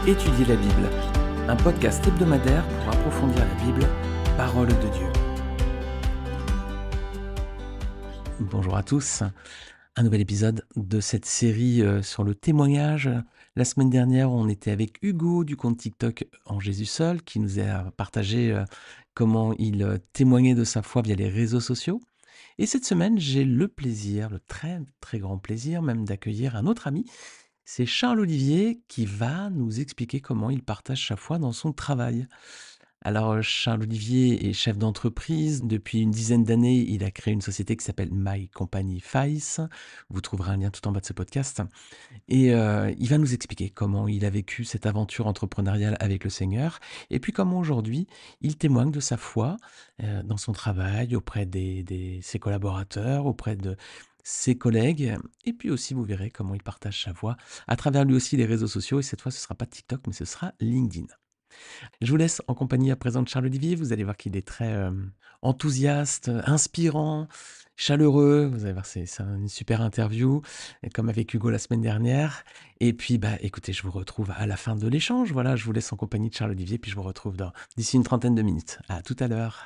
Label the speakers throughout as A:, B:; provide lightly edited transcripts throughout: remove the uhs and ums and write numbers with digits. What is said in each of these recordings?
A: Étudier la Bible, un podcast hebdomadaire pour approfondir la Bible, parole de Dieu. Bonjour à tous, un nouvel épisode de cette série sur le témoignage. La semaine dernière, on était avec Hugo du compte TikTok En Jésus Seul, qui nous a partagé comment il témoignait de sa foi via les réseaux sociaux. Et cette semaine, j'ai le plaisir, le très très grand plaisir même d'accueillir un autre ami. C'est Charles Olivier qui va nous expliquer comment il partage sa foi dans son travail. Alors, Charles Olivier est chef d'entreprise. Depuis une dizaine d'années, il a créé une société qui s'appelle My Company Face. Vous trouverez un lien tout en bas de ce podcast. Et il va nous expliquer comment il a vécu cette aventure entrepreneuriale avec le Seigneur. Et puis comment aujourd'hui, il témoigne de sa foi dans son travail, auprès ses collaborateurs, auprès de ses collègues. Et puis aussi, vous verrez comment il partage sa foi à travers lui aussi les réseaux sociaux. Et cette fois, ce ne sera pas TikTok, mais ce sera LinkedIn. Je vous laisse en compagnie à présent de Charles Olivier. Vous allez voir qu'il est très enthousiaste, inspirant, chaleureux. Vous allez voir, c'est une super interview, comme avec Hugo la semaine dernière. Et puis, écoutez, je vous retrouve à la fin de l'échange. Voilà, je vous laisse en compagnie de Charles Olivier, puis je vous retrouve d'ici une trentaine de minutes. À tout à l'heure.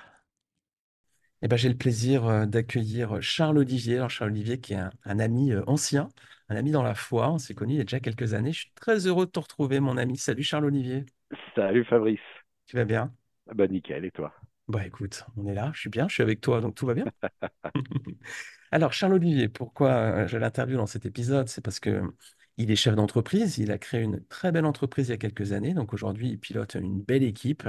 A: J'ai le plaisir d'accueillir Charles Olivier. Alors, Charles Olivier, qui est un ami ancien, un ami dans la foi. On s'est connus il y a déjà quelques années. Je suis très heureux de te retrouver, mon ami. Salut Charles Olivier.
B: Salut Fabrice.
A: Tu vas bien?
B: Ah bah nickel, et toi?
A: Bah écoute, on est là, je suis bien, je suis avec toi, donc tout va bien. Alors, Charles Olivier, pourquoi je l'interviewe dans cet épisode? C'est parce que il est chef d'entreprise, il a créé une très belle entreprise il y a quelques années, donc aujourd'hui il pilote une belle équipe.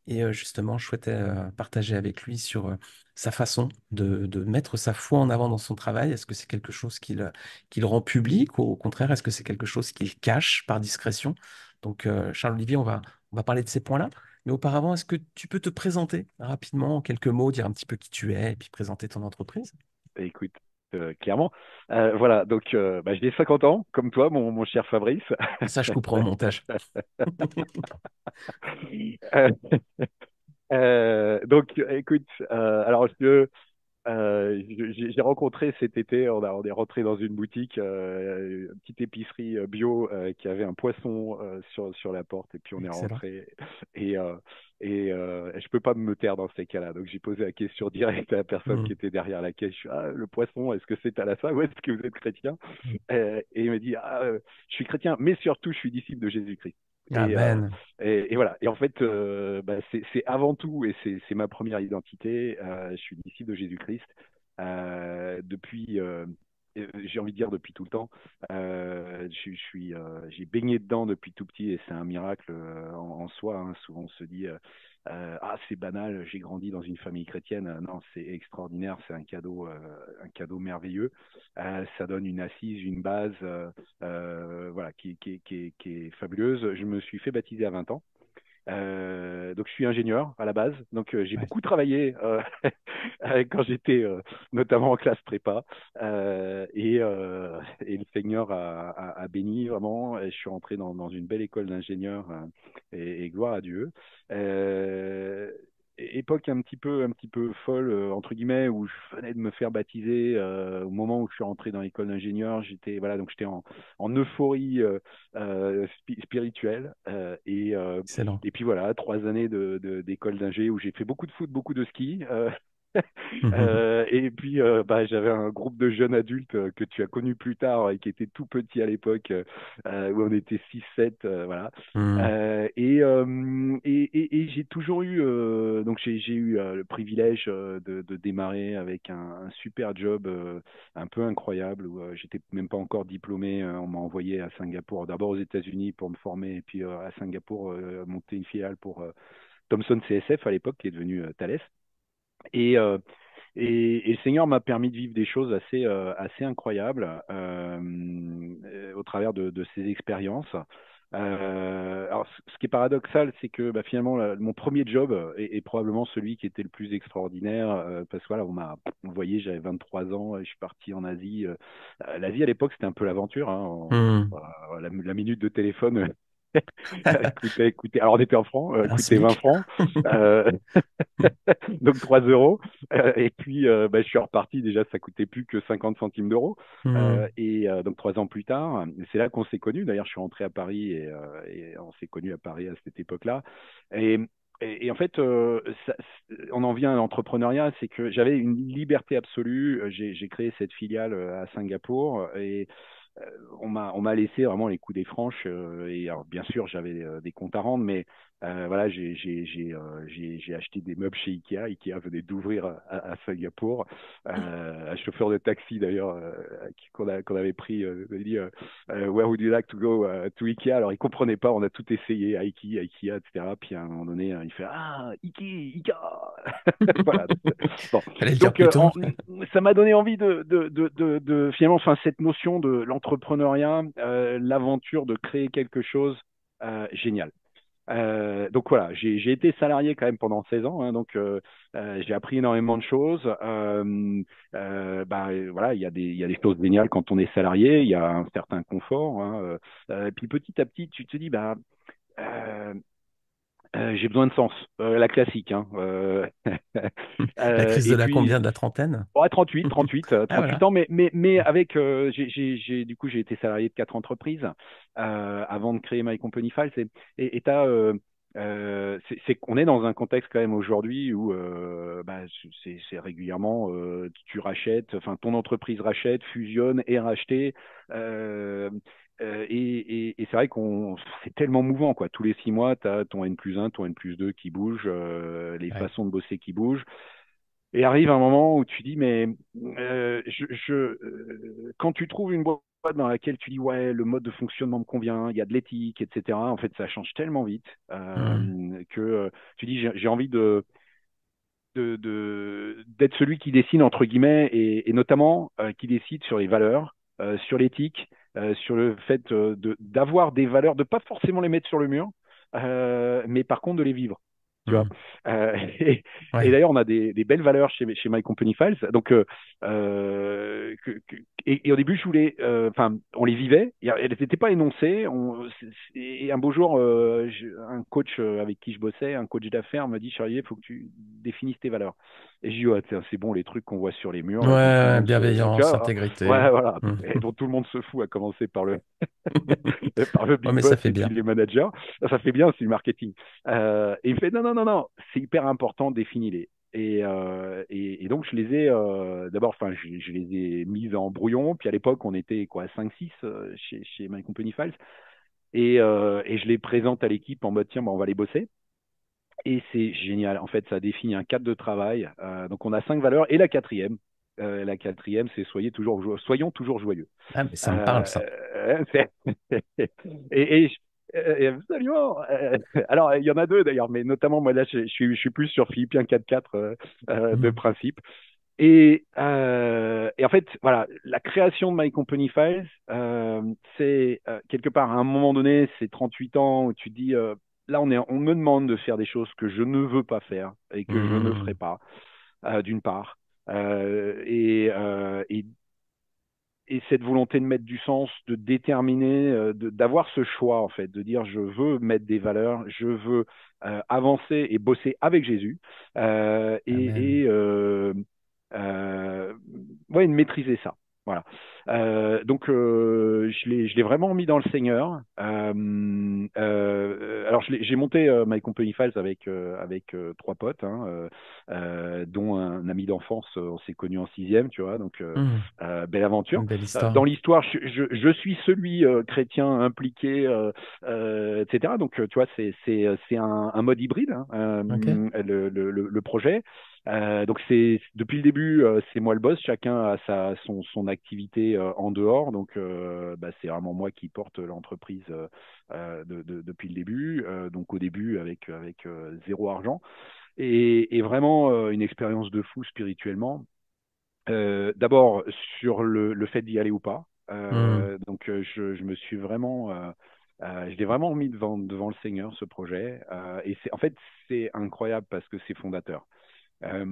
A: Et justement, je souhaitais partager avec lui sur sa façon de mettre sa foi en avant dans son travail. Est-ce que c'est quelque chose qu'il rend public ou au contraire, est-ce que c'est quelque chose qu'il cache par discrétion? Donc, Charles Olivier, on va parler de ces points-là. Mais auparavant, est-ce que tu peux te présenter rapidement en quelques mots, dire un petit peu qui tu es et puis présenter ton entreprise?
B: Écoute, clairement. Voilà, donc j'ai 50 ans, comme toi, mon cher Fabrice.
A: Ça, je couperai au montage.
B: Euh, donc, écoute, alors j'ai rencontré cet été, on est rentré dans une boutique, une petite épicerie bio qui avait un poisson sur la porte, et puis on est
A: Excellent.
B: rentré et, euh, je peux pas me taire dans ces cas-là. Donc j'ai posé la question directe à la personne qui
A: Mm.
B: était derrière la caisse. Je suis, ah, le poisson, est-ce que c'est à la fin ou est-ce que vous êtes chrétien? Et il me dit, ah, je suis chrétien, mais surtout je suis disciple de Jésus-Christ. Et, euh,
A: Amen.
B: et voilà. Et en fait, c'est avant tout, et c'est ma première identité. Je suis disciple de Jésus-Christ depuis, j'ai envie de dire depuis tout le temps. J'ai baigné dedans depuis tout petit et c'est un miracle en soi, hein. Souvent on se dit, ah c'est banal, j'ai grandi dans une famille chrétienne. Non, c'est extraordinaire, c'est un cadeau merveilleux. Ça donne une assise, une base, voilà, qui est fabuleuse. Je me suis fait baptiser à 20 ans. Donc je suis ingénieur à la base, donc j'ai
A: Ouais.
B: beaucoup travaillé quand j'étais notamment en classe prépa et le Seigneur a béni vraiment. Et je suis rentré dans une belle école d'ingénieur et gloire à Dieu. Époque un petit peu folle entre guillemets où je venais de me faire baptiser au moment où je suis rentré dans l'école d'ingénieur. J'étais voilà donc j'étais en euphorie spirituelle
A: Excellent.
B: et puis voilà, 3 années d'école d'ingé où j'ai fait beaucoup de foot, beaucoup de ski. Et puis j'avais un groupe de jeunes adultes que tu as connu plus tard et qui était tout petit à l'époque, où on était 6 7 voilà.
A: Mm.
B: Et j'ai toujours eu, donc j'ai eu le privilège de démarrer avec un super job un peu incroyable où j'étais même pas encore diplômé. On m'a envoyé à Singapour, d'abord aux États-Unis pour me former, et puis à Singapour monter une filiale pour Thomson CSF à l'époque, qui est devenu Thales. Et, euh, et le Seigneur m'a permis de vivre des choses assez incroyables au travers de ces expériences. Alors, ce qui est paradoxal, c'est que finalement, mon premier job est probablement celui qui était le plus extraordinaire parce que voilà, vous voyez, j'avais 23 ans, et je suis parti en Asie. L'Asie à l'époque, c'était un peu l'aventure, hein.
A: Mm.
B: La minute de téléphone coûtait, alors on était en francs,
A: Un
B: coûtait 20
A: SMIC.
B: francs. Euh, donc 3 euros. Et puis, bah, je suis reparti. Déjà, ça coûtait plus que 50 centimes d'euros.
A: Hmm.
B: Donc, 3 ans plus tard, c'est là qu'on s'est connus. D'ailleurs, je suis rentré à Paris et on s'est connus à Paris à cette époque-là. Et, et en fait, on en vient à l'entrepreneuriat, c'est que j'avais une liberté absolue. J'ai créé cette filiale à Singapour et euh, on m'a laissé vraiment les coups des franches. Et alors, bien sûr, j'avais des comptes à rendre, mais voilà, j'ai acheté des meubles chez Ikea. Ikea venait d'ouvrir à Singapour. Un chauffeur de taxi d'ailleurs qu'on avait pris m'a dit Where would you like to go to Ikea? Alors il comprenait pas, on a tout essayé, Ikea, etc. Puis à un moment donné, il fait Ah, Ikea. Voilà. Bon,
A: Fallait le dire
B: donc
A: plus tôt.
B: ça m'a donné envie de finalement, enfin, cette notion de l'entrepreneuriat, l'aventure de créer quelque chose génial. Donc voilà, j'ai été salarié quand même pendant 16 ans, hein, donc j'ai appris énormément de choses. Bah, voilà, il y a des choses géniales quand on est salarié, il y a un certain confort, hein, et puis petit à petit, tu te dis, bah, euh, j'ai besoin de sens, la classique, hein.
A: La crise de
B: Et
A: la combien?
B: puis,
A: De la trentaine?
B: ouais, 38, 38,
A: Ah
B: 38
A: voilà.
B: ans, mais avec, du coup, j'ai été salarié de 4 entreprises avant de créer My Company Files. Et on est dans un contexte quand même aujourd'hui où bah, c'est régulièrement, tu rachètes, enfin, ton entreprise rachète, fusionne, est rachetée. Euh, et c'est vrai c'est tellement mouvant, quoi. Tous les 6 mois, tu as ton N+1, ton N+2 qui bouge, les
A: Ouais.
B: façons de bosser qui bougent. Et arrive un moment où tu dis, mais quand tu trouves une boîte dans laquelle tu dis, ouais, le mode de fonctionnement me convient, il y a de l'éthique, etc., en fait, ça change tellement vite
A: Hmm.
B: que tu dis, j'ai envie d'être celui qui décide, entre guillemets, et notamment qui décide sur les valeurs, sur l'éthique, sur le fait d'avoir des valeurs, de pas forcément les mettre sur le mur, mais par contre de les vivre. Tu vois.
A: Hmm.
B: Euh, et et
A: Ouais.
B: d'ailleurs, on a des belles valeurs chez My Company Files. Donc, et au début, je voulais, enfin, on les vivait. Elles n'étaient pas énoncées. Et un beau jour, un coach avec qui je bossais, un coach d'affaires, m'a dit, Charlier, il faut que tu définisses tes valeurs. Et j'ai dit, ouais, tiens, c'est bon, les trucs qu'on voit sur les murs, là, dont tout le
A: Ouais,
B: monde tu
A: bienveillance,
B: vois,
A: intégrité.
B: ouais, voilà,
A: Hmm.
B: et dont tout le monde se fout, à commencer par par le
A: Ouais,
B: big
A: mais ça
B: boss
A: fait
B: et puis
A: bien.
B: les managers. Ça fait bien, c'est du marketing. Et il me fait non, non, non, non, c'est hyper important, définis-les. Et donc, je les ai, d'abord, enfin, je les ai mises en brouillon. Puis à l'époque, on était quoi, 5-6 chez My Company Files. Et je les présente à l'équipe en mode, tiens, bah, on va les bosser. Et c'est génial. En fait, ça définit un cadre de travail. Donc, on a 5 valeurs. Et la quatrième, c'est soyons toujours joyeux.
A: Ah, mais ça me parle,
B: Euh,
A: ça.
B: c'est- et absolument. Alors, il y en a deux d'ailleurs, mais notamment, moi là, je suis plus sur Philippien 4-4 de
A: Hmm.
B: principe. Et en fait, voilà, la création de My Company Files, c'est quelque part à un moment donné, c'est 38 ans où tu te dis, là, on me demande de faire des choses que je ne veux pas faire et que je ne ferai
A: Hmm.
B: pas, d'une part. Et cette volonté de mettre du sens, de déterminer, d'avoir ce choix en fait, de dire je veux mettre des valeurs, je veux avancer et bosser avec Jésus
A: Amen.
B: euh, ouais, de maîtriser ça. Voilà. Donc je l'ai vraiment mis dans le Seigneur. Alors j'ai monté My Company Files avec 3 potes, hein, dont un ami d'enfance. On s'est connus en sixième, tu vois. Donc
A: Hmm.
B: belle aventure.
A: Une belle
B: Dans
A: histoire.
B: l'histoire, je suis celui chrétien impliqué, etc. Donc, tu vois, c'est un mode hybride, hein,
A: Ok.
B: le projet. Donc, depuis le début, c'est moi le boss. Chacun a son activité en dehors. Donc, bah, c'est vraiment moi qui porte l'entreprise depuis le début. Donc, au début, avec zéro argent. Et vraiment une expérience de fou spirituellement. D'abord sur le fait d'y aller ou pas.
A: Hmm.
B: Donc je me suis vraiment, je l'ai vraiment mis devant le Seigneur ce projet. Et en fait c'est incroyable parce que c'est fondateur. Euh,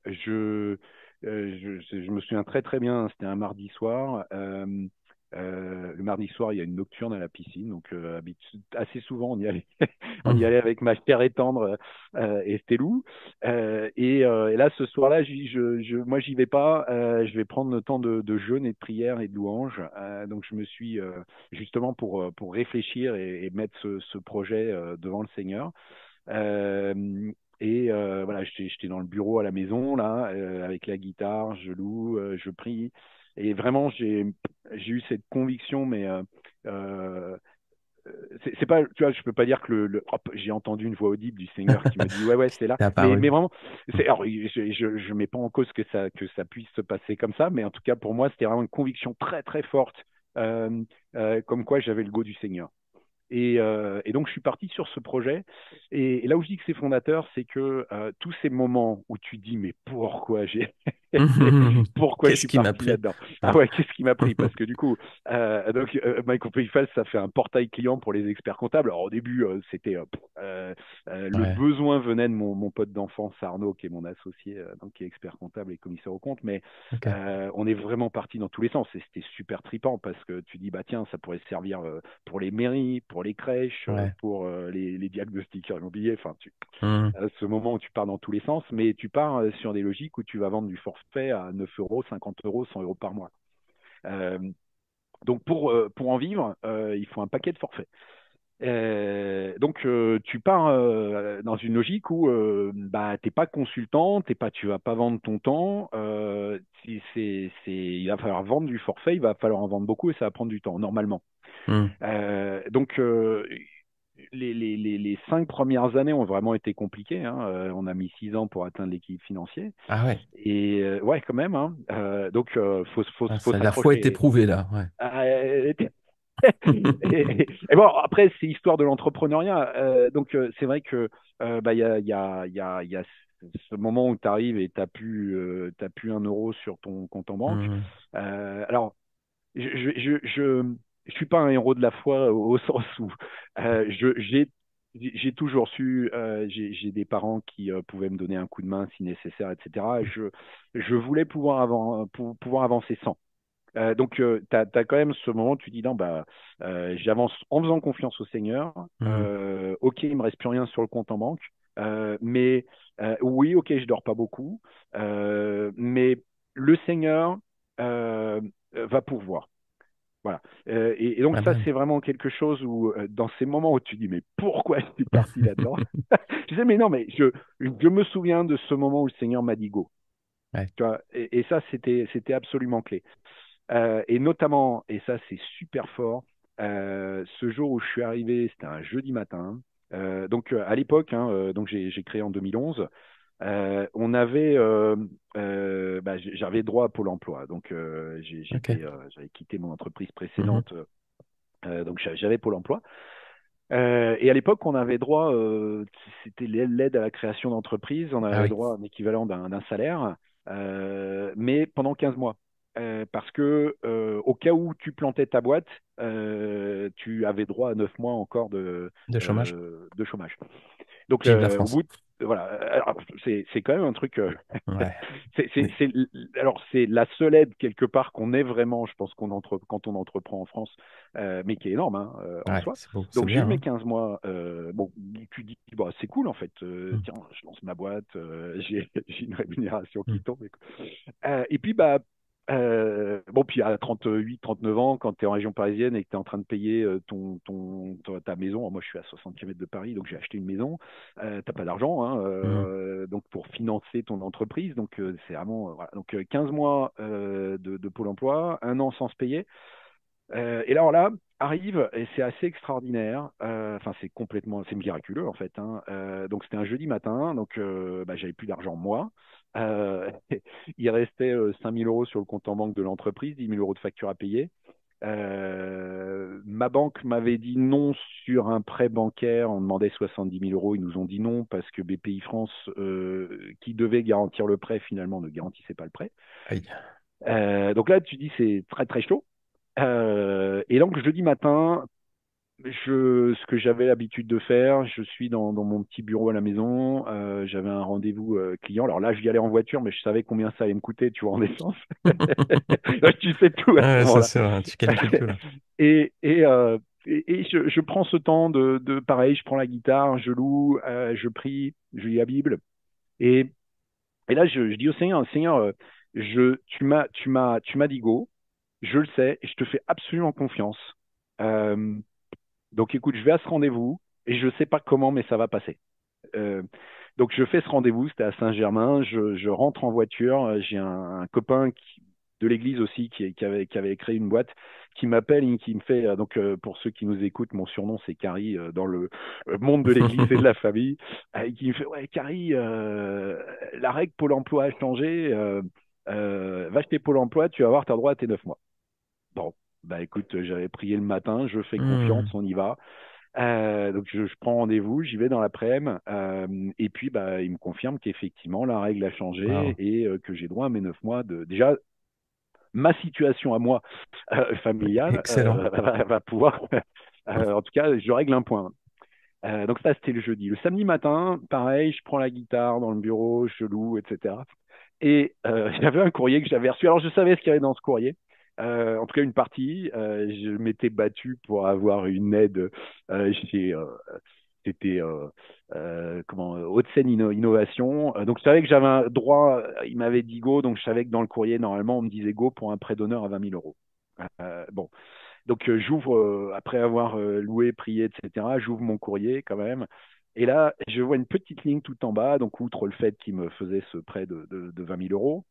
B: je, je me souviens très très bien. C'était un mardi soir. Le mardi soir, il y a une nocturne à la piscine, donc assez souvent on y allait, on y
A: Mhm.
B: allait avec ma chère et tendre et Stélou. Et là, ce soir-là, moi j'y vais pas. Je vais prendre le temps de jeûne et de prière et de louange. Donc je me suis justement pour réfléchir et mettre ce projet devant le Seigneur. Voilà, j'étais dans le bureau à la maison, là, avec la guitare, je loue, je prie. Et vraiment, j'ai eu cette conviction, mais euh, c'est pas, tu vois, je peux pas dire que hop, j'ai entendu une voix audible du Seigneur qui me dit, ouais, ouais, c'est là.
A: C'est
B: Mais,
A: apparu.
B: mais vraiment, alors, je mets pas en cause que ça puisse se passer comme ça, mais en tout cas, pour moi, c'était vraiment une conviction très, très forte, euh, comme quoi j'avais le go du Seigneur. Et donc, je suis parti sur ce projet. Et là où je dis que c'est fondateur, c'est que tous ces moments où tu dis, mais pourquoi pourquoi je
A: Qu'est-ce
B: suis
A: qui m'a
B: parti
A: pris?
B: là-dedans? Ah
A: Ouais.
B: ouais, qu'est-ce qui m'a pris? Parce que du coup, My Company Fast, ça fait un portail client pour les experts comptables. Alors au début, c'était le
A: Ouais.
B: besoin venait de mon pote d'enfance Arnaud, qui est mon associé, donc qui est expert comptable et commissaire aux comptes. Mais
A: Ok.
B: on est vraiment parti dans tous les sens. Et c'était super tripant parce que tu dis, bah tiens, ça pourrait servir pour les mairies, pour les crèches,
A: Ouais.
B: pour les diagnostiqueurs immobiliers. Enfin,
A: Mhm.
B: à ce moment où tu pars dans tous les sens, mais tu pars sur des logiques où tu vas vendre du forfait à 9 euros, 50 euros, 100 euros par mois. Euh, donc pour en vivre, il faut un paquet de forfaits. Donc tu pars dans une logique où bah t'es pas consultant, tu vas pas vendre ton temps. Il va falloir vendre du forfait, il va falloir en vendre beaucoup et ça va prendre du temps normalement.
A: Mhm.
B: Donc les 5 premières années ont vraiment été compliquées, hein. On a mis 6 ans pour atteindre l'équilibre financier.
A: Ah ouais.
B: Et ouais, quand même, hein. Donc
A: Ah,
B: faut
A: la foi est
B: s'accrocher.
A: éprouvée là. Ouais.
B: Et bon, après, c'est histoire de l'entrepreneuriat. Donc c'est vrai que bah, il y a ce moment où tu arrives et t'as plus 1 euro sur ton compte en banque.
A: Mhm.
B: Alors, je suis pas un héros de la foi au sens où j'ai toujours su, j'ai des parents qui pouvaient me donner un coup de main si nécessaire, etc. Je voulais pouvoir avancer sans. Donc, tu as quand même ce moment où tu dis, non, bah, j'avance en faisant confiance au Seigneur.
A: Mhm.
B: Ok, il me reste plus rien sur le compte en banque. Mais oui, ok, je dors pas beaucoup. Mais le Seigneur va pourvoir. Voilà. Et donc ça,
A: Amen.
B: c'est vraiment quelque chose où, dans ces moments où tu dis, mais pourquoi je suis parti là-dedans? Je disais, mais non, mais je me souviens de ce moment où le Seigneur m'a dit go.
A: Ouais.
B: Tu vois, et ça, c'était absolument clé. Et notamment, et ça c'est super fort, ce jour où je suis arrivé, c'était un jeudi matin. Donc à l'époque, hein, donc j'ai créé en 2011. On avait, bah, j'avais droit à Pôle Emploi, donc
A: Ok.
B: j'avais quitté mon entreprise
A: Mhm.
B: précédente, donc j'avais Pôle Emploi. Et à l'époque, on avait droit, c'était l'aide à la création d'entreprise, on
A: Ah
B: avait
A: oui.
B: droit à un équivalent d'un salaire, mais pendant 15 mois. Parce que au cas où tu plantais ta boîte, tu avais droit à 9 mois encore
A: De chômage.
B: de chômage. Donc,
A: Vive la
B: au
A: France.
B: bout de, voilà, alors, c'est quand même un truc.
A: Ouais.
B: c'est, c'est, c'est- alors, c'est la seule aide quelque part qu'on ait vraiment, je pense, quand on entreprend en France, mais qui est énorme, hein, en
A: Ouais,
B: soi.
A: c'est beau, c'est
B: Donc, j'ai eu
A: bien,
B: mes
A: hein.
B: 15 mois. Bon, tu dis, bah, c'est cool en fait.
A: Mm.
B: Tiens, je lance ma boîte, j'ai une rémunération qui
A: Mm.
B: tombe. Et puis, bah, bon, puis à 38, 39 ans, quand tu es en région parisienne et que tu es en train de payer ta maison, moi je suis à 60 km de Paris, donc j'ai acheté une maison, t'as pas d'argent, hein,
A: Mm.
B: donc pour financer ton entreprise, donc c'est vraiment, voilà. Donc 15 mois de Pôle emploi, 1 an sans se payer. Et alors là, arrive, et c'est assez extraordinaire, enfin c'est miraculeux en fait, hein. Donc c'était un jeudi matin, donc bah, j'avais plus d'argent moi. Euh, il restait 5 000 euros sur le compte en banque de l'entreprise, 10 000 euros de facture à payer. Ma banque m'avait dit non sur un prêt bancaire, on demandait 70 000 euros, ils nous ont dit non parce que BPI France, qui devait garantir le prêt, finalement ne garantissait pas le prêt.
A: Aïe.
B: Donc là, tu dis c'est très très chaud. Et donc jeudi matin, Ce que j'avais l'habitude de faire, je suis dans mon petit bureau à la maison. J'avais un rendez-vous client. Alors là, j'y allais en voiture, mais je savais combien ça allait me coûter, tu vois, en essence. Tu sais tout à ce
A: Ouais, c'est
B: moment-là.
A: sûr, hein, tu calcules tout là.
B: Et, et, euh, et je prends ce temps pareil, je prends la guitare, je loue, je prie, je lis la Bible. Et, et là, je dis au Seigneur, Seigneur, tu m'as dit go, je le sais, et je te fais absolument confiance. Euh, donc écoute, je vais à ce rendez-vous et je ne sais pas comment, mais ça va passer. Euh, donc je fais ce rendez-vous, c'était à Saint-Germain, je rentre en voiture, j'ai un copain de l'église aussi qui avait créé une boîte qui m'appelle et qui me fait, pour ceux qui nous écoutent, mon surnom c'est Carrie dans le monde de l'église et de la famille, et qui me fait, ouais Carrie, la règle Pôle emploi a changé, va chez Pôle emploi, tu vas avoir, t'as droit à tes 9 mois. Bon, bah écoute, j'avais prié le matin, je fais confiance,
A: Hmm,
B: on y va. Donc je prends rendez-vous, j'y vais dans l'après-midi, et puis bah, il me confirme qu'effectivement la règle a changé
A: wow,
B: et que j'ai droit à mes 9 mois de. Déjà, ma situation à moi familiale
A: excellent.
B: va pouvoir. En tout cas, je règle un point. Donc ça, c'était le jeudi. Le samedi matin, pareil, je prends la guitare dans le bureau, je loue, etc. Et j'avais un courrier que j'avais reçu. Alors, je savais ce qu'il y avait dans ce courrier. En tout cas, une partie. Je m'étais battu pour avoir une aide chez. C'était Haute-Seine Innovation. Donc, je savais que j'avais un droit. Il m'avait dit go. Donc, je savais que dans le courrier, normalement, on me disait go pour un prêt d'honneur à 20 000 euros. Bon. Donc, j'ouvre, après avoir loué, prié, etc., j'ouvre mon courrier quand même. Et là, je vois une petite ligne tout en bas, donc outre le fait qu'il me faisait ce prêt de 20 000 euros,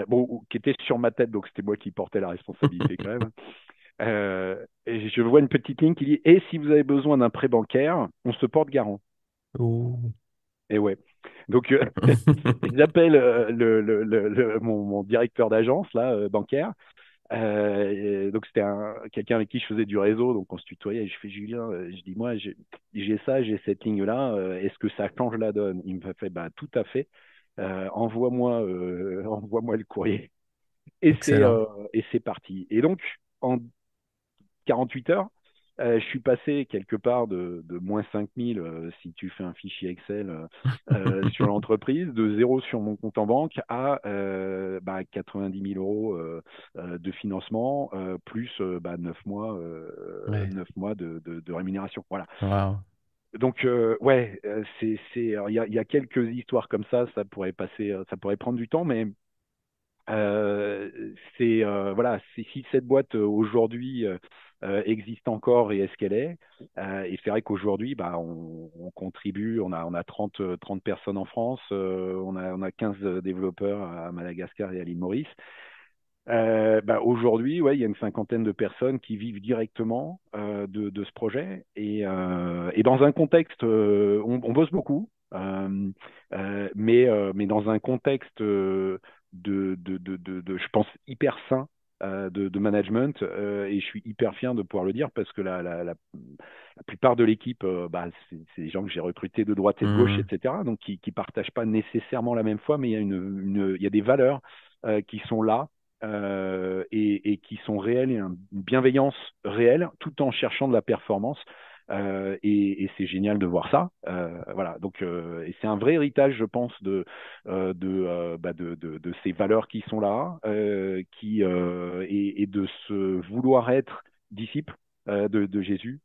B: bon, qui était sur ma tête, donc c'était moi qui portais la responsabilité quand même. Et je vois une petite ligne qui dit, et si vous avez besoin d'un prêt bancaire, on se porte garant.
A: Oh.
B: Et ouais. Donc, j'appelle mon directeur d'agence, là, bancaire. Donc c'était quelqu'un avec qui je faisais du réseau, donc on se tutoyait. Et je fais Julien, je dis moi j'ai ça, j'ai cette ligne-là. Est-ce que ça change la donne? Il me fait bah tout à fait. Envoie-moi le courrier.
A: Excellent.
B: Et c'est parti. Et donc en 48 heures, je suis passé quelque part de moins 5000 si tu fais un fichier Excel sur l'entreprise, de zéro sur mon compte en banque à 90 000 euros de financement, plus 9 mois de rémunération. Voilà.
A: Wow.
B: Donc, ouais, il y a quelques histoires comme ça pourrait passer, ça pourrait prendre du temps, mais voilà, si cette boîte aujourd'hui existe encore et est-ce qu'elle est, et c'est vrai qu'aujourd'hui, bah, on contribue, on a 30 personnes en France, on a 15 développeurs à Madagascar et à l'île Maurice. Bah, aujourd'hui, ouais, il y a une cinquantaine de personnes qui vivent directement de ce projet et dans un contexte, on bosse beaucoup, mais dans un contexte je pense, hyper sain de management et je suis hyper fier de pouvoir le dire parce que la plupart de l'équipe, bah, c'est des gens que j'ai recrutés de droite et de gauche,
A: Hmm,
B: etc. Donc qui partagent pas nécessairement la même foi, mais il y a il y a des valeurs qui sont là et qui sont réelles et une bienveillance réelle tout en cherchant de la performance. Et c'est génial de voir ça. Voilà. Donc, et c'est un vrai héritage, je pense, de ces valeurs qui sont là, et de se vouloir être disciple de Jésus,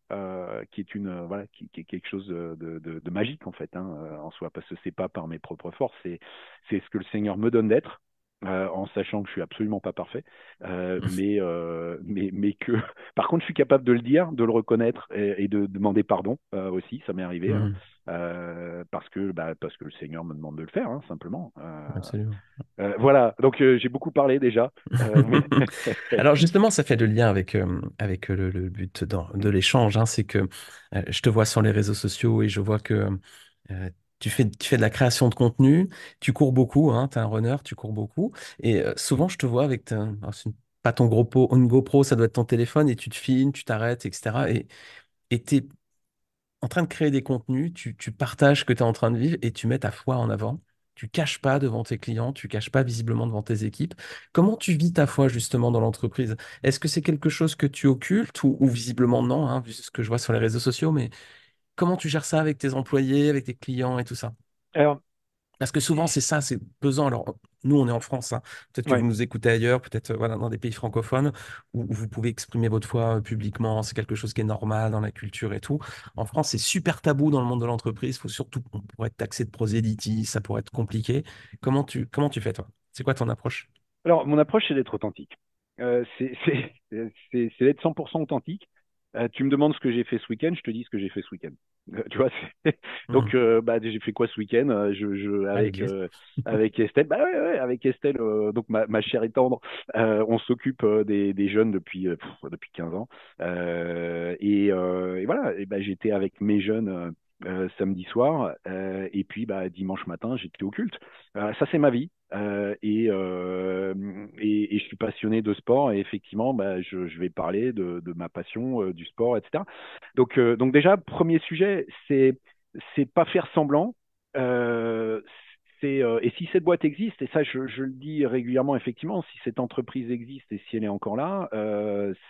B: qui est voilà, qui est quelque chose de magique en fait, hein, en soi, parce que c'est pas par mes propres forces, c'est ce que le Seigneur me donne d'être en sachant que je suis absolument pas parfait, mais que par contre je suis capable de le dire, de le reconnaître et de demander pardon aussi, ça m'est arrivé, hein,
A: hmm,
B: parce que le Seigneur me demande de le faire, hein, simplement.
A: absolument.
B: Voilà, donc j'ai beaucoup parlé déjà, mais
A: Alors justement, ça fait le lien avec le but de l'échange, hein, c'est que je te vois sur les réseaux sociaux et je vois que tu fais de la création de contenu, tu cours beaucoup, hein, tu es un runner, tu cours beaucoup, et souvent je te vois avec alors, pas ton une GoPro, ça doit être ton téléphone, et tu te filmes, tu t'arrêtes, etc. Et tu es en train de créer des contenus, tu partages ce que tu es en train de vivre et tu mets ta foi en avant. Tu caches pas devant tes clients, tu caches pas visiblement devant tes équipes. Comment tu vis ta foi justement dans l'entreprise? Est-ce que c'est quelque chose que tu occultes ou visiblement non, hein, vu ce que je vois sur les réseaux sociaux, mais comment tu gères ça avec tes employés, avec tes clients et tout ça?
B: Alors,
A: Parce que souvent, c'est ça, c'est pesant. Alors, nous, on est en France, hein. Peut-être que vous
B: ouais.
A: nous écoutez ailleurs, peut-être voilà, dans des pays francophones où vous pouvez exprimer votre foi publiquement. C'est quelque chose qui est normal dans la culture et tout. En France, c'est super tabou dans le monde de l'entreprise. Faut surtout, on pourrait être taxé de prosélytisme, ça pourrait être compliqué. Comment tu fais, toi? C'est quoi ton approche?
B: Alors, mon approche, c'est d'être authentique. C'est d'être 100% authentique. Tu me demandes ce que j'ai fait ce week-end, je te dis ce que j'ai fait ce week-end. Tu vois,
A: Hmm.
B: donc bah, j'ai fait quoi ce week-end?
A: À l'église.
B: Avec Estelle, bah ouais, ouais, avec Estelle, donc ma chère et tendre, on s'occupe des jeunes depuis 15 ans. Et voilà, et bah, j'étais avec mes jeunes samedi soir, et puis bah, dimanche matin, j'étais au culte. Ça, c'est ma vie. Et je suis passionné de sport et effectivement, bah, je vais parler de ma passion du sport, etc. Donc déjà, premier sujet, c'est pas faire semblant. Euh, et si cette boîte existe, et ça je le dis régulièrement, effectivement, si cette entreprise existe et si elle est encore là,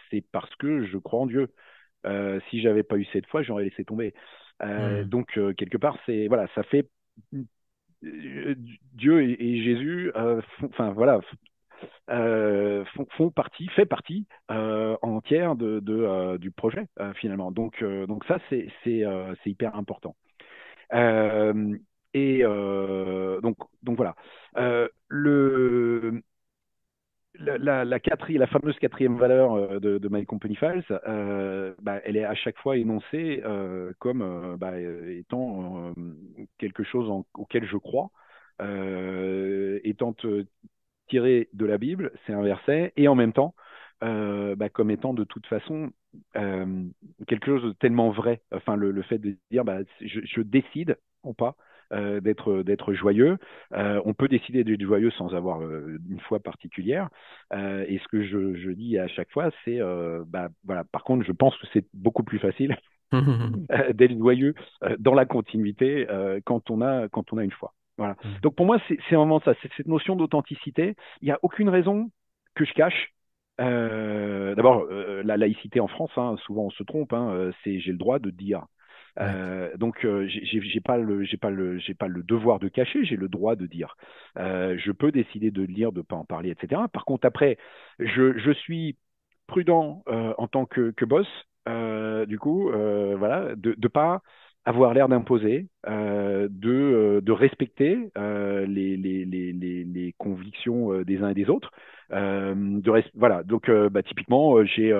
B: c'est parce que je crois en Dieu. Si j'avais pas eu cette foi, j'aurais laissé tomber.
A: Hmm.
B: Donc quelque part, c'est voilà, ça fait Dieu et Jésus, enfin voilà, fait partie entière du projet finalement. Donc ça, c'est hyper important. Euh, donc voilà. Le, la fameuse quatrième valeur de My Company Files, bah, elle est à chaque fois énoncée comme bah, étant quelque chose auquel je crois, étant tiré de la Bible, c'est un verset, et en même temps, bah, comme étant de toute façon euh, quelque chose de tellement vrai. Enfin, le fait de dire, bah, je décide ou pas d'être joyeux. On peut décider d'être joyeux sans avoir une foi particulière. Et ce que je dis à chaque fois, c'est, bah, voilà. Par contre, je pense que c'est beaucoup plus facile d'être joyeux dans la continuité quand on a une foi. Voilà.
A: Hmm.
B: Donc pour moi, c'est vraiment ça, c'est cette notion d'authenticité. Il n'y a aucune raison que je cache. D'abord, la laïcité en France, hein, souvent on se trompe, hein, c'est j'ai le droit de dire.
A: Ouais.
B: Donc j'ai pas le devoir de cacher, j'ai le droit de dire. Je peux décider de le dire, de ne pas en parler, etc. Par contre après, je suis prudent en tant que boss, du coup, voilà, de ne pas avoir l'air d'imposer, de respecter les convictions des uns et des autres. Voilà, donc bah, typiquement, j'ai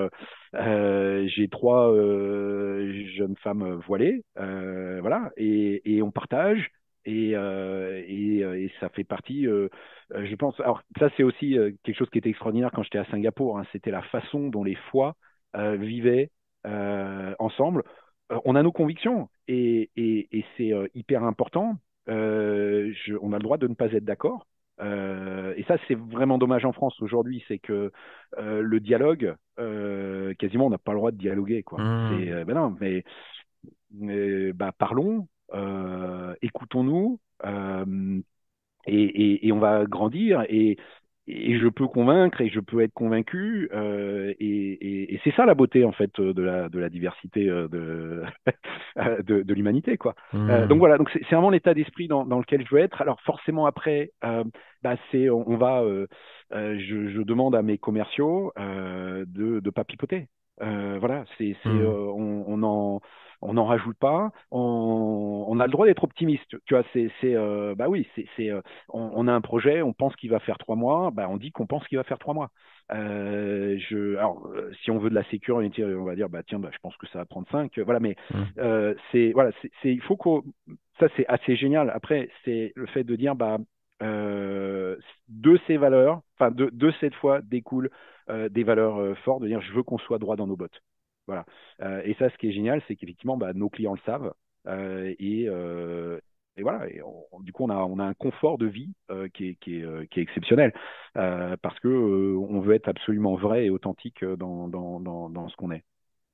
B: trois jeunes femmes voilées, voilà, et on partage. Et ça fait partie, je pense. Alors, ça, c'est aussi quelque chose qui était extraordinaire quand j'étais à Singapour, hein. C'était la façon dont les foi vivaient ensemble. On a nos convictions et c'est hyper important. On a le droit de ne pas être d'accord. Et ça, c'est vraiment dommage en France aujourd'hui, c'est que le dialogue, quasiment, on n'a pas le droit de dialoguer, quoi. C'est,
A: Hmm.
B: ben non, mais bah, parlons, écoutons-nous, et on va grandir et je peux convaincre et je peux être convaincu et c'est ça la beauté en fait de la diversité de l'humanité quoi. Donc
A: Hmm.
B: voilà, donc c'est vraiment l'état d'esprit dans lequel je veux être. Alors forcément après, bah, on va, je demande à mes commerciaux de pas pipoter. Voilà,
A: Hmm.
B: on n'en rajoute pas. On a le droit d'être optimiste. Tu vois, bah oui, on a un projet, on pense qu'il va faire 3 mois, bah on dit qu'on pense qu'il va faire 3 mois. Alors, si on veut de la sécurité, on va dire, bah tiens, bah, je pense que ça va prendre 5. Voilà, mais
A: Hmm.
B: voilà, il faut qu'on, ça c'est assez génial. Après, c'est le fait de dire, bah de ces valeurs, enfin de cette foi découlent des valeurs fortes, de dire, je veux qu'on soit droit dans nos bottes. Voilà. Et ça, ce qui est génial, c'est qu'effectivement, bah, nos clients le savent. Et voilà, du coup, on a un confort de vie qui est exceptionnel parce que on veut être absolument vrai et authentique dans ce qu'on est.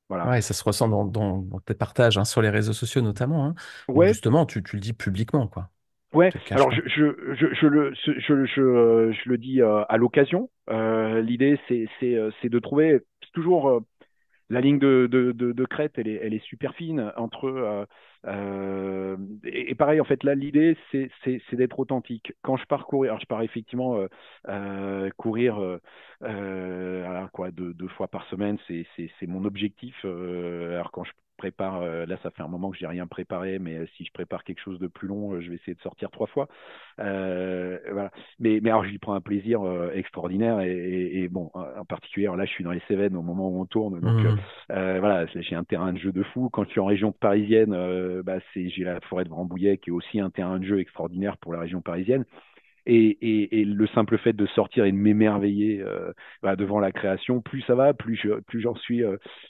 B: Voilà.
A: Ouais, ça se ressent dans tes partages hein, sur les réseaux sociaux notamment, hein, où
B: Ouais,
A: justement tu le dis publiquement, quoi.
B: Ouais,
A: te cache
B: alors
A: pas.
B: je le dis à l'occasion. L'idée, c'est de trouver c'est toujours la ligne de crête, elle est super fine entre et pareil en fait là l'idée c'est d'être authentique. Quand je pars courir, alors je pars effectivement courir alors quoi deux fois par semaine, c'est mon objectif. Alors quand je prépare, là ça fait un moment que j'ai rien préparé, mais si je prépare quelque chose de plus long, je vais essayer de sortir 3 fois. Voilà. Mais alors j'y prends un plaisir extraordinaire et bon en particulier alors là je suis dans les Cévennes au moment où on tourne donc
A: Hmm.
B: voilà, j'ai un terrain de jeu de fou. Quand je suis en région parisienne, bah, j'ai la forêt de Rambouillet qui est aussi un terrain de jeu extraordinaire pour la région parisienne. Et le simple fait de sortir et de m'émerveiller bah, devant la création, plus ça va, plus j'en suis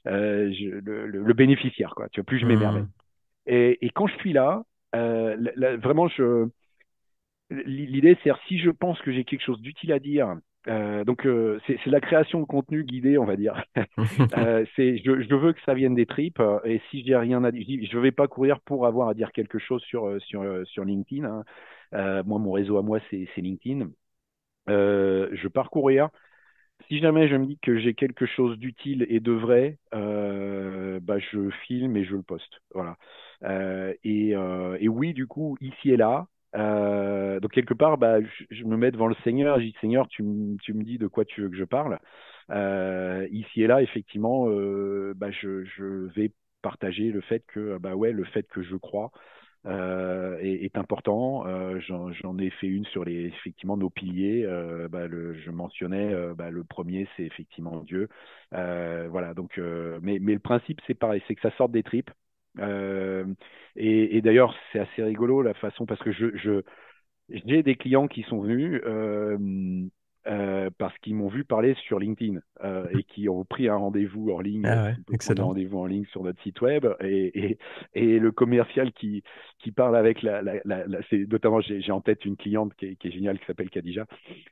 B: le bénéficiaire, quoi. Tu vois, plus je m'émerveille.
A: Hmm.
B: Et quand je suis là, vraiment, l'idée, c'est si je pense que j'ai quelque chose d'utile à dire, donc c'est la création de contenu guidé, on va dire. Je veux que ça vienne des tripes et si j'ai rien à dire, je ne vais pas courir pour avoir à dire quelque chose sur LinkedIn, hein. Moi, mon réseau à moi, c'est LinkedIn. Je pars courir. Si jamais je me dis que j'ai quelque chose d'utile et de vrai, bah, je filme et je le poste. Voilà. Et oui, du coup, ici et là, donc quelque part, bah, je me mets devant le Seigneur. Je dis, Seigneur, tu me dis de quoi tu veux que je parle. Ici et là, effectivement, bah, je vais partager le fait que, bah ouais, le fait que je crois est important. J'en ai fait une sur effectivement nos piliers. Bah, je mentionnais bah, le premier, c'est effectivement Dieu. Voilà. Donc, mais le principe, c'est pareil, c'est que ça sorte des tripes. Euh, et d'ailleurs, c'est assez rigolo la façon parce que j'ai des clients qui sont venus parce qu'ils m'ont vu parler sur LinkedIn et qui ont pris un rendez-vous en ligne,
A: Ah ouais,
B: qui peut prendre un
A: excellent.
B: rendez-vous en ligne sur notre site web. Et le commercial qui parle avec c'est notamment j'ai en tête une cliente qui est géniale qui s'appelle Khadija,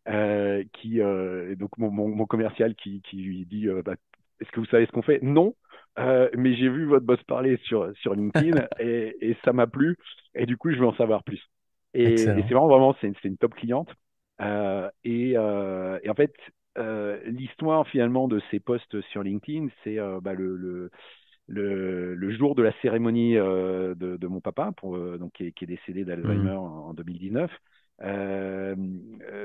B: donc mon commercial qui lui dit bah, est-ce que vous savez ce qu'on fait? Non. Mais j'ai vu votre boss parler sur LinkedIn et ça m'a plu et du coup je veux en savoir plus. Et
A: Excellent.
B: c'est vraiment, c'est une top cliente. Et en fait, l'histoire finalement de ces posts sur LinkedIn, c'est bah, le jour de la cérémonie de mon papa, donc, qui est décédé
A: Hmm.
B: d'Alzheimer en 2019.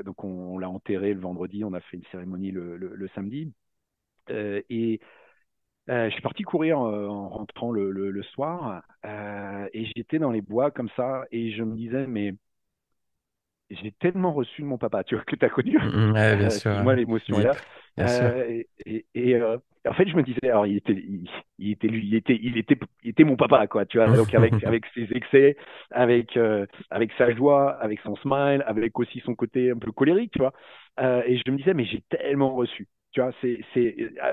B: Donc on l'a enterré le vendredi, on a fait une cérémonie le samedi. Et je suis parti courir en rentrant le soir et j'étais dans les bois comme ça et je me disais, mais j'ai tellement reçu de mon papa, tu vois, que tu as connu.
A: Ouais, bien sûr.
B: Excuse-moi, l'émotion est
A: Philippe,
B: là.
A: bien sûr.
B: En fait, je me disais, alors, il était mon papa, quoi, tu vois, donc avec ses excès, avec sa joie, avec son smile, avec aussi son côté un peu colérique, tu vois. Et je me disais, mais j'ai tellement reçu, tu vois,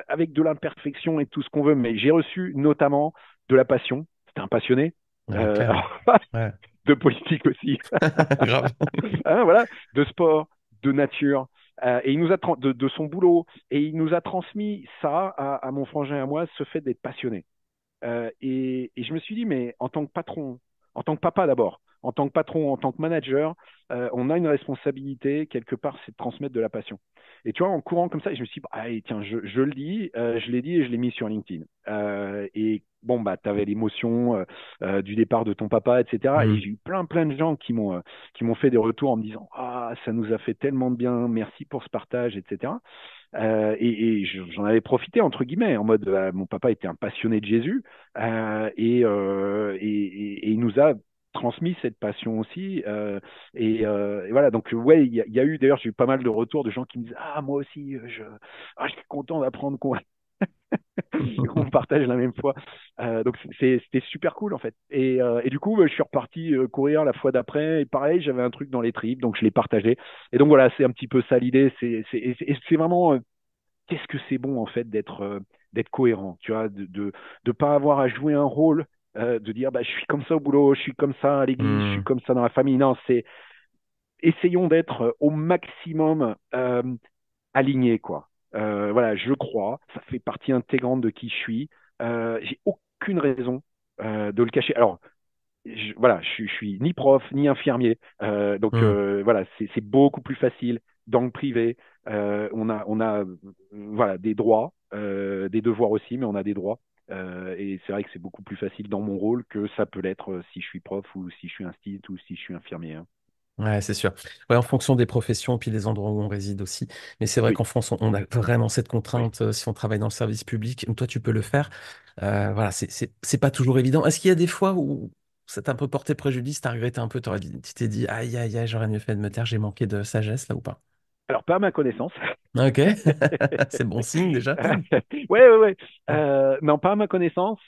B: avec de l'imperfection et tout ce qu'on veut, mais j'ai reçu notamment de la passion. C'était un passionné.
A: Ouais, clair.
B: Alors,
A: Ouais.
B: de politique aussi.
A: Grave.
B: Hein, voilà, de sport, de nature. Et il nous a de son boulot, et il nous a transmis ça à mon frangin et à moi, ce fait d'être passionné. Et je me suis dit, mais en tant que patron, en tant que papa d'abord, en tant que patron, en tant que manager, on a une responsabilité, quelque part, c'est de transmettre de la passion. Et tu vois, en courant comme ça, je me suis dit, bah, allez, tiens, je le dis, je l'ai dit et je l'ai mis sur LinkedIn. Et bon, bah, tu avais l'émotion du départ de ton papa, etc.
A: Hmm.
B: Et j'ai eu plein de gens qui m'ont fait des retours en me disant, ah, ça nous a fait tellement de bien, merci pour ce partage, etc. J'en avais profité entre guillemets en mode mon papa était un passionné de Jésus et il nous a transmis cette passion aussi et voilà donc ouais il y a eu d'ailleurs j'ai eu pas mal de retours de gens qui me disent ah moi aussi je suis content d'apprendre qu'on on partage la même foi. Donc c'était super cool en fait. Et du coup, je suis reparti courir la fois d'après. Et pareil, j'avais un truc dans les tripes, donc je l'ai partagé. Et donc voilà, c'est un petit peu ça l'idée. C'est vraiment qu'est-ce que c'est bon en fait d'être cohérent, tu vois, de pas avoir à jouer un rôle, de dire bah je suis comme ça au boulot, je suis comme ça à l'église, je suis
A: Hmm.
B: comme ça dans la famille. Non, c'est essayons d'être au maximum alignés quoi. Voilà, je crois, ça fait partie intégrante de qui je suis. J'ai aucune raison de le cacher. Alors voilà, je suis ni prof ni infirmier. Donc
A: Hmm.
B: voilà, c'est beaucoup plus facile dans le privé. On a voilà, des droits, des devoirs aussi, mais on a des droits. Et c'est vrai que c'est beaucoup plus facile dans mon rôle que ça peut l'être si je suis prof ou si je suis instit ou si je suis infirmier, hein.
A: Ouais, c'est sûr. Ouais, en fonction des professions puis des endroits où on réside aussi. Mais c'est vrai
B: Oui,
A: qu'en France, on a vraiment cette
B: oui.
A: contrainte si on travaille dans le service public. Toi, tu peux le faire. Voilà, c'est pas toujours évident. Est-ce qu'il y a des fois où ça t'a un peu porté préjudice, t'as regretté un peu, tu t'es dit, aïe, aïe, aïe, j'aurais mieux fait de me taire, j'ai manqué de sagesse là ou pas?
B: Alors, pas à ma connaissance.
A: Ok, c'est bon signe déjà.
B: Ouais, ouais, ouais. Non, pas à ma connaissance.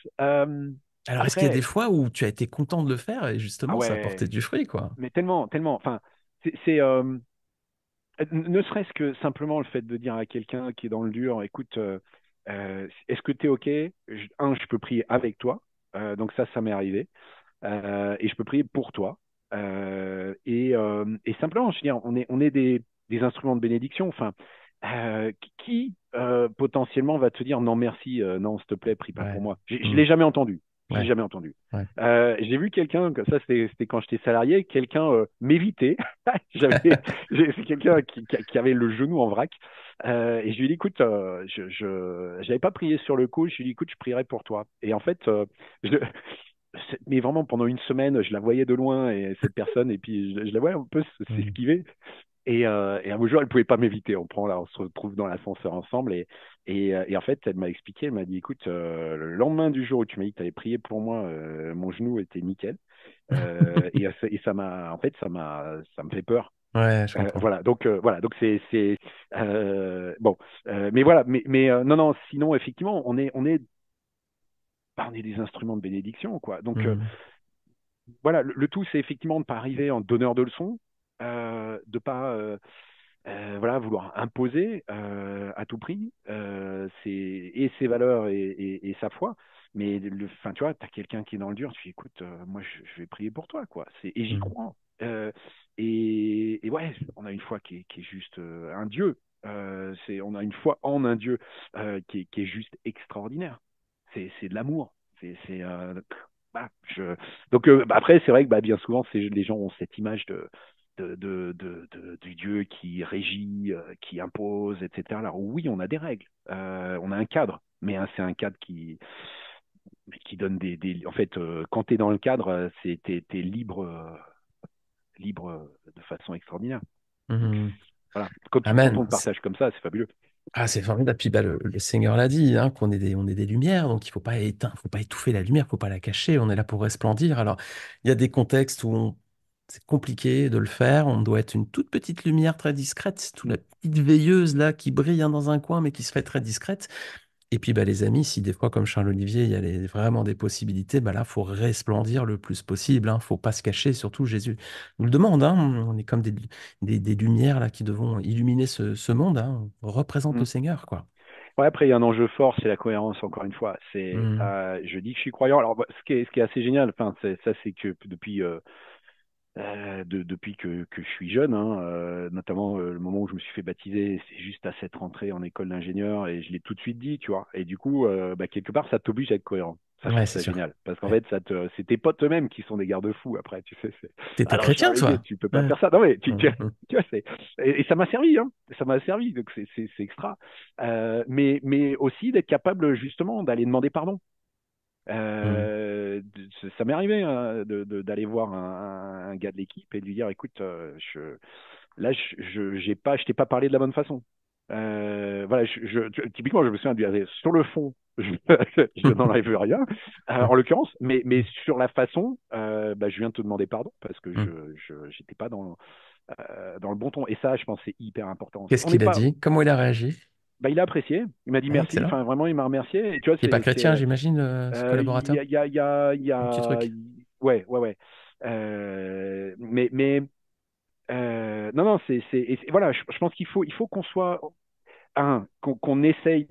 A: Alors, est-ce qu'il y a des
B: Après,
A: fois où tu as été content de le faire et
B: ah
A: justement ça a porté
B: ouais,
A: du fruit, quoi?
B: mais tellement, tellement. Enfin, c'est ne serait-ce que simplement le fait de dire à quelqu'un qui est dans le dur, écoute, est-ce que tu es OK? Je peux prier avec toi. Donc ça m'est arrivé. Et je peux prier pour toi. Et simplement, je veux dire, on est des instruments de bénédiction. Enfin, qui potentiellement va te dire non merci, non s'il te plaît, prie pas
A: Ouais.
B: pour moi. Je
A: Hmm.
B: l'ai jamais entendu. Je l'ai
A: Ouais.
B: jamais entendu.
A: Ouais.
B: J'ai vu quelqu'un, comme ça c'était quand j'étais salarié, quelqu'un m'éviter. J'avais, c'est quelqu'un qui avait le genou en vrac. Et je lui ai dit, écoute, j'avais pas prié sur le coup. Je lui ai dit, écoute, je prierai pour toi. Et en fait, je, mais vraiment pendant une semaine, je la voyais de loin et cette personne, et puis je la voyais un peu
A: Hmm.
B: s'esquiver. Et un beau jour, elle pouvait pas m'éviter. On prend là, on se retrouve dans l'ascenseur ensemble et en fait, elle m'a expliqué, elle m'a dit, écoute, le lendemain du jour où tu m'as dit que tu avais prié pour moi, mon genou était nickel. Et ça m'a, en fait, ça me fait peur.
A: Ouais, je comprends.
B: Voilà, donc c'est bon, mais voilà, mais non, non, sinon effectivement, on est des instruments de bénédiction, quoi. Donc
A: Hmm.
B: voilà, le tout, c'est effectivement de ne pas arriver en donneur de leçons, de pas voilà, vouloir imposer à tout prix et ses valeurs et sa foi. Mais enfin, tu vois, tu as quelqu'un qui est dans le dur, tu dis, écoute, moi, je vais prier pour toi, quoi. Et j'y
A: Hmm.
B: crois. Et ouais, on a une foi qui est juste un Dieu. On a une foi en un Dieu qui est juste extraordinaire. C'est de l'amour. Bah, donc après, c'est vrai que bah, bien souvent, les gens ont cette image du Dieu qui régit, qui impose, etc. Alors oui, on a des règles, on a un cadre, mais hein, c'est un cadre qui donne En fait, quand tu es dans le cadre, t'es libre, libre de façon extraordinaire. Donc
A: Hmm.
B: voilà, quand on
A: Amen.
B: le partage comme ça, c'est fabuleux.
A: Ah, c'est formidable. Puis bah, le Seigneur l'a dit, hein, on est des lumières, donc il faut pas éteindre, faut pas étouffer la lumière, faut pas la cacher. On est là pour resplendir. Alors, il y a des contextes où c'est compliqué de le faire. On doit être une toute petite lumière très discrète, toute la petite veilleuse là qui brille hein, dans un coin, mais qui se fait très discrète. Et puis bah, les amis, si des fois, comme Charles-Olivier, il y a vraiment des possibilités, bah là, faut resplendir le plus possible. Hein, faut pas se cacher. Surtout, Jésus nous le demande. Hein, on est comme des lumières là qui devons illuminer ce monde. Hein, on représente le
B: Mm.
A: Seigneur, quoi.
B: Ouais, après, il y a un enjeu fort, c'est la cohérence, encore une fois.
A: Hmm.
B: Je dis que je suis croyant. Alors, bah, ce qui est assez génial, enfin, ça, c'est que depuis que je suis jeune, hein, notamment le moment où je me suis fait baptiser, c'est juste à cette rentrée en école d'ingénieur et je l'ai tout de suite dit, tu vois. Et du coup, bah, quelque part, ça t'oblige à être cohérent. Ça, je
A: Ouais,
B: trouve
A: c'est
B: ça
A: sûr.
B: génial. Parce qu'en
A: Ouais.
B: fait, c'est tes potes eux-mêmes qui sont des garde-fous après, tu sais.
A: T'étais
B: Alors,
A: chrétien,
B: Charles-Olivier,
A: toi?
B: tu peux pas
A: Ouais.
B: faire ça. Non, mais
A: Hmm, hmm,
B: tu vois, et ça m'a servi, hein. Ça m'a servi, donc c'est extra. Mais aussi d'être capable, justement, d'aller demander pardon.
A: hmm.
B: Ça m'est arrivé hein, d'aller voir un gars de l'équipe et de lui dire, écoute, là, je t'ai pas parlé de la bonne façon. Voilà, typiquement, je me souviens sur le fond, je n'enlève rien, en l'occurrence, mais sur la façon, bah, je viens de te demander pardon parce que
A: Hmm.
B: j'étais pas dans le bon ton. Et ça, je pense, c'est hyper important.
A: Qu'est-ce
B: On n'est
A: qu'il a
B: pas,
A: dit? Comment il a réagi?
B: bah, il a apprécié, il m'a dit
A: Ouais,
B: merci,
A: excellent.
B: enfin, vraiment, il m'a remercié. Et tu vois,
A: Il n'est pas chrétien, j'imagine, ce
B: il y
A: collaborateur?
B: a, il y a, il y a, il y
A: Un petit
B: a-
A: truc.
B: ouais, ouais, ouais. Mais non, non, voilà, je pense qu'il faut qu'on soit qu'on essaye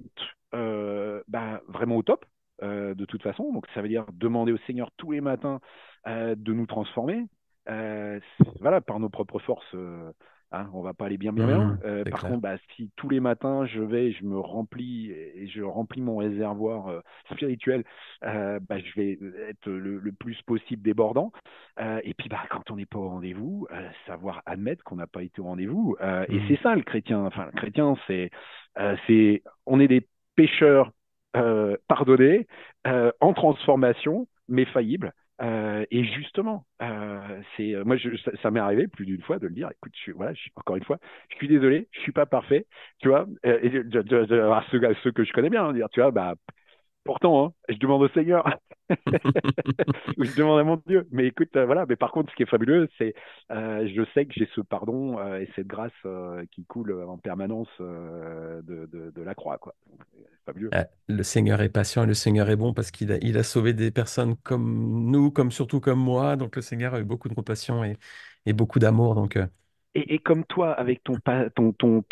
B: bah, vraiment au top de toute façon. Donc ça veut dire demander au Seigneur tous les matins de nous transformer. Voilà, par nos propres forces. hein, on va pas aller bien, bien, bien.
A: Mmh, c'est
B: Par
A: clair.
B: contre, bah, si tous les matins je vais, je me remplis et je remplis mon réservoir spirituel, bah, je vais être le plus possible débordant. Et puis, bah, quand on n'est pas au rendez-vous, savoir admettre qu'on n'a pas été au rendez-vous. Et
A: Mmh.
B: c'est ça le chrétien. Enfin, le chrétien, on est des pécheurs pardonnés, en transformation, mais faillibles. Et justement, moi, ça m'est arrivé plus d'une fois de le dire. Écoute, voilà, encore une fois, je suis désolé, je suis pas parfait, tu vois. Et alors, ceux que je connais bien, hein, dire, tu vois, bah, pourtant, hein, je demande au Seigneur, ou je demande à mon Dieu. Mais écoute, voilà. Mais par contre, ce qui est fabuleux, c'est, je sais que j'ai ce pardon et cette grâce qui coule en permanence de la croix, quoi. C'est fabuleux.
A: Le Seigneur est patient et le Seigneur est bon parce qu'il a sauvé des personnes comme nous, comme surtout comme moi. Donc le Seigneur a eu beaucoup de compassion et beaucoup d'amour. Donc,
B: Et comme toi, avec ton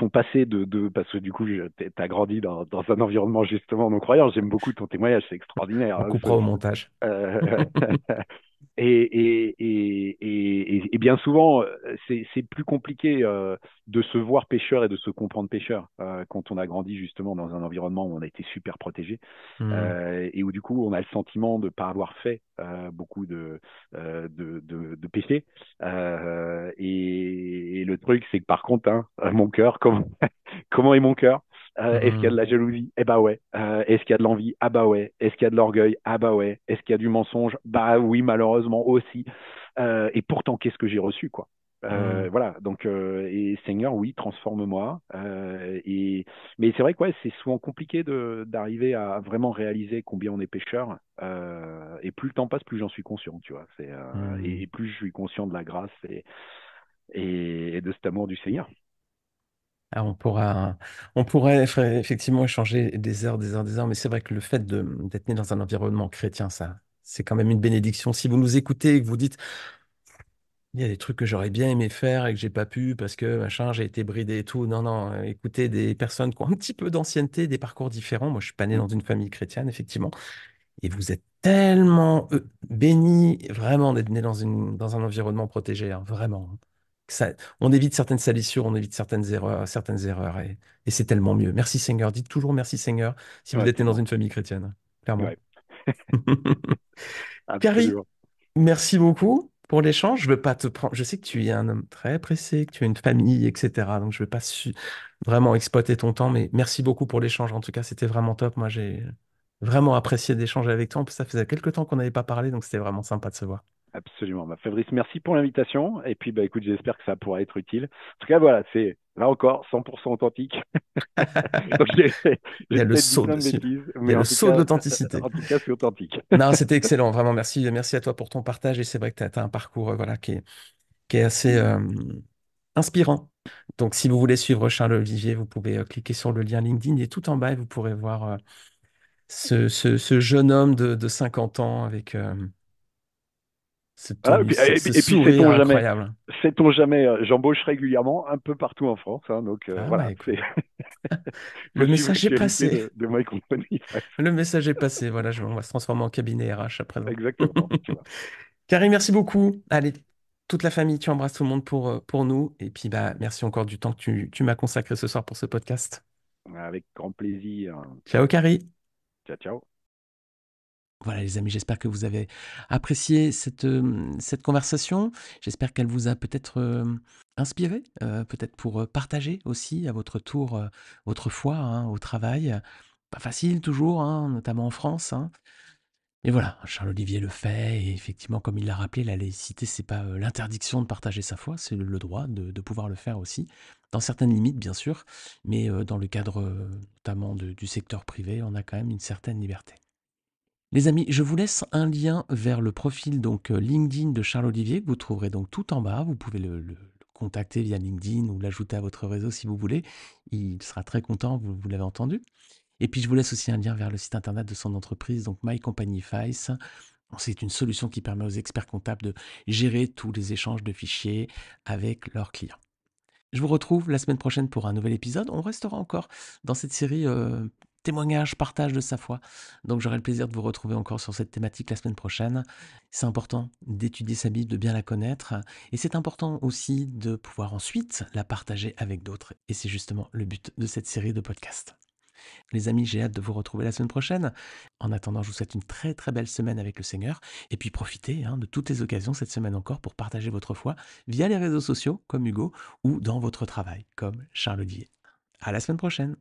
B: passé parce que du coup, tu as grandi dans un environnement justement non croyant, j'aime beaucoup ton témoignage, c'est extraordinaire,
A: on
B: hein,
A: coupera au montage.
B: euh, et bien souvent, c'est plus compliqué de se voir pécheur et de se comprendre pécheur quand on a grandi justement dans un environnement où on a été super protégé
A: Hmm.
B: et où du coup on a le sentiment de ne pas avoir fait beaucoup de péchés. Et le truc, c'est que par contre, hein, mon cœur, comment est mon cœur? Est-ce qu'il y a de
A: Hmm.
B: la jalousie? Eh bah ouais. Est-ce qu'il y a de l'envie? Ah bah ouais. Est-ce qu'il y a de l'orgueil? Ah bah ouais. Est-ce qu'il y a du mensonge? Bah oui, malheureusement aussi. Et pourtant, qu'est-ce que j'ai reçu, quoi?
A: Hmm.
B: Voilà, donc et Seigneur, oui, transforme-moi. Mais c'est vrai que ouais, c'est souvent compliqué d'arriver à vraiment réaliser combien on est pécheur. Et plus le temps passe, plus j'en suis conscient, tu vois.
A: Hmm.
B: Et plus je suis conscient de la grâce et de cet amour du Seigneur.
A: Ah, on pourrait effectivement échanger des heures, des heures, des heures, mais c'est vrai que le fait d'être né dans un environnement chrétien, ça, c'est quand même une bénédiction. Si vous nous écoutez et que vous dites, il y a des trucs que j'aurais bien aimé faire et que j'ai pas pu parce que machin, j'ai été bridé et tout. Non, non, écoutez des personnes qui ont un petit peu d'ancienneté, des parcours différents. Moi, je suis pas né
B: Mm.
A: dans une famille chrétienne, effectivement. Et vous êtes tellement bénis, vraiment, d'être né dans un environnement protégé, hein, vraiment. Ça, on évite certaines salissures, on évite certaines erreurs, et c'est tellement mieux. Merci Seigneur. Dites toujours merci Seigneur si vous
B: Ouais,
A: êtes né dans
B: toujours.
A: une famille chrétienne, clairement.
B: Ouais,
A: Carrie,
B: absolument.
A: merci beaucoup pour l'échange. Je veux pas te prendre. Je sais que tu es un homme très pressé, que tu as une famille, etc. Donc je veux pas vraiment exploiter ton temps, mais merci beaucoup pour l'échange. En tout cas, c'était vraiment top. Moi, j'ai vraiment apprécié d'échanger avec toi. En plus, ça faisait quelques temps qu'on n'avait pas parlé, donc c'était vraiment sympa de se voir.
B: Absolument. Bah, Fabrice, merci pour l'invitation. Et puis, bah, écoute, j'espère que ça pourra être utile. En tout cas, voilà, c'est là encore 100% authentique. Donc,
A: Il y
B: j'ai
A: a le
B: peut-être dit
A: saut
B: plein de
A: dessus.
B: bêtises,
A: Il y
B: mais
A: a le saut de l'authenticité.
B: en tout cas, c'est authentique.
A: Non, c'était excellent. Vraiment, merci, merci à toi pour ton partage. Et c'est vrai que tu as un parcours voilà, qui est assez inspirant. Donc, si vous voulez suivre Charles Olivier, vous pouvez cliquer sur le lien LinkedIn et tout en bas, et vous pourrez voir ce jeune homme de 50 ans avec ce
B: Voilà,
A: tenue, ce
B: et puis
A: sourire incroyable.
B: sait-on jamais, j'embauche régulièrement un peu partout en France. Hein, donc,
A: Ah bah
B: voilà,
A: écoute,
B: faut
A: le
B: suivre
A: message est
B: l'actualité
A: passé.
B: de moi et compagnie. Ouais,
A: Le message est passé. Voilà, on va se transformer en cabinet RH à présent.
B: exactement, tu vois.
A: Carrie, merci beaucoup. Allez, toute la famille, tu embrasses tout le monde pour nous. Et puis, bah, merci encore du temps que tu m'as consacré ce soir pour ce podcast.
B: Avec grand plaisir.
A: Ciao, Carrie.
B: Ciao, ciao.
A: Voilà, les amis, j'espère que vous avez apprécié cette conversation. J'espère qu'elle vous a peut-être inspiré, peut-être pour partager aussi à votre tour votre foi hein, au travail. Pas facile toujours, hein, notamment en France. Hein. Et voilà, Charles-Olivier le fait, et effectivement, comme il l'a rappelé, la laïcité, c'est pas l'interdiction de partager sa foi, c'est le droit de pouvoir le faire aussi, dans certaines limites, bien sûr, mais dans le cadre notamment du secteur privé, on a quand même une certaine liberté. Les amis, je vous laisse un lien vers le profil donc LinkedIn de Charles-Olivier, que vous trouverez donc tout en bas. Vous pouvez le contacter via LinkedIn ou l'ajouter à votre réseau si vous voulez. Il sera très content, vous l'avez entendu. Et puis je vous laisse aussi un lien vers le site internet de son entreprise, donc My Company Fice. C'est une solution qui permet aux experts comptables de gérer tous les échanges de fichiers avec leurs clients. Je vous retrouve la semaine prochaine pour un nouvel épisode. On restera encore dans cette série témoignage, partage de sa foi. Donc j'aurai le plaisir de vous retrouver encore sur cette thématique la semaine prochaine. C'est important d'étudier sa Bible, de bien la connaître, et c'est important aussi de pouvoir ensuite la partager avec d'autres. Et c'est justement le but de cette série de podcasts. Les amis, j'ai hâte de vous retrouver la semaine prochaine. En attendant, je vous souhaite une très très belle semaine avec le Seigneur. Et puis profitez de toutes les occasions cette semaine encore pour partager votre foi via les réseaux sociaux comme Hugo ou dans votre travail comme Charles Olivier. À la semaine prochaine.